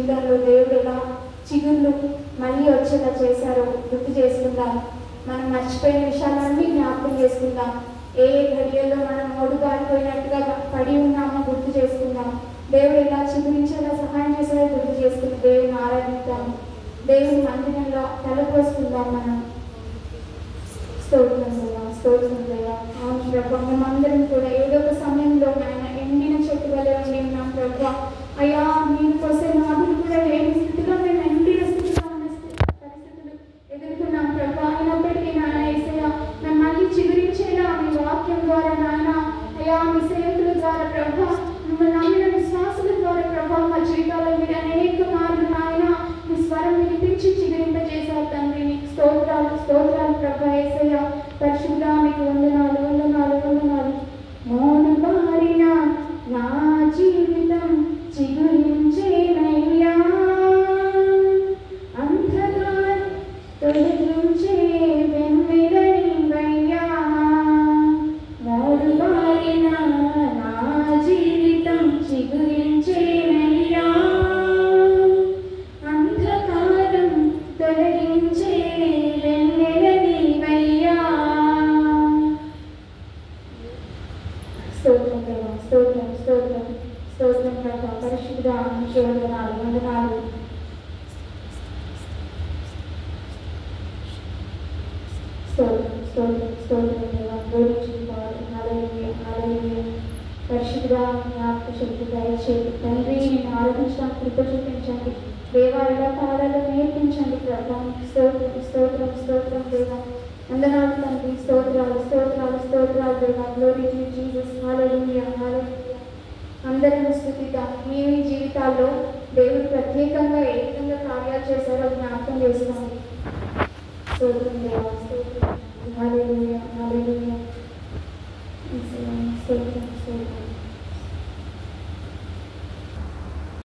జీవితంలో దేవుడు ఎలా చిగుళ్ళు మళ్ళీ వచ్చేలా చేశారో గుర్తు చేసుకుందాం. మనం మర్చిపోయిన విషయాలన్నీ జ్ఞాపకం చేసుకుందాం. ఏ ఘడియల్లో మనం ఓడిగారిపోయినట్టుగా పడి ఉన్నామో గుర్తు చేసుకుందాం. దేవుడు ఎలా చిగురించేలా సహాయం చేసేలా గుర్తు చేసుకుని దేవుని ఆరాధిద్దాం. దేవుని మందిరంలో తలపోసుకుందాం. మనం స్తోత్రం దేవా, స్తోత్రం దేవా. అవును ప్రభా, మేమందరం కూడా ఏదో ఒక సమయంలో ఆయన ఎండిన చెట్టు వలె ఉండి ఉన్నాం ప్రభా. అయ్యా మీరు పోసే నాదులు కూడా లేని స్థితిలో మేము ఎండిన స్థితిలో ఉన్న పరిస్థితులు ఎదుర్కొన్నాం ప్రభా. అయినప్పటికీ నాయన యేసయ్యా మేము మళ్ళీ చిగురించేలా మీ వాక్యం ద్వారా నాయన అయ్యా మీ సేవకుల ద్వారా ప్రభా, మిమ్మల్ని నమ్మిన విశ్వాసుల ద్వారా ప్రభా మా జీవితాల్లో మీరు అనేక మార్లు నాయన మీ స్వరం వినిపించి చిగురింపజేశారు తండ్రి. నీకు స్తోత్రాలు స్తోత్రాలు ప్రభా యేసయ్యా. పరిశుద్ధ మీకు వందనాలు వందనాలు వందనాలు. మౌన బారిన నా జీవితం చిగురించేనయ్యా, అంధకారం తొలగించే వెన్నెలనివయ్యా. మౌన బారిన నా జీవితం చిగురించేనయ్యా, అంధకారం తొలగించే వెన్నెలనివయ్యా. స్తోత్రం దేవా, స్తోత్రం స్తోత్రం స్తోత్రం ప్రభా. పరిశుద్ధ మీకు వందనాలు వందనాలు. స్తోత్రం స్తోత్రం స్తోత్రం దేవా. గౌరవించుకోవాలి. హల్లెలూయా హల్లెలూయా. పరిశుద్ధ జ్ఞాపక శక్తి దయచేయండి తండ్రి. నేను ఆరాధించడానికి కృప చూపించండి దేవా. ఎలా పాడాలో నేర్పించండి ప్రభా. స్తోత్రం స్తోత్రం స్తోత్రం దేవా. వందనాలు తండ్రి. స్తోత్రాలు స్తోత్రాలు స్తోత్రాలు దేవా. Glory to Jesus. Hallelujah hallelujah. అందరం స్తుతిద్దాం. మీ జీవితాల్లో దేవుడు ప్రత్యేకంగా ఏ విధంగా కార్యాలు చేశారో జ్ఞాపకం చేసుకోండి. స్తోత్రం దేవా, స్తోత్రం.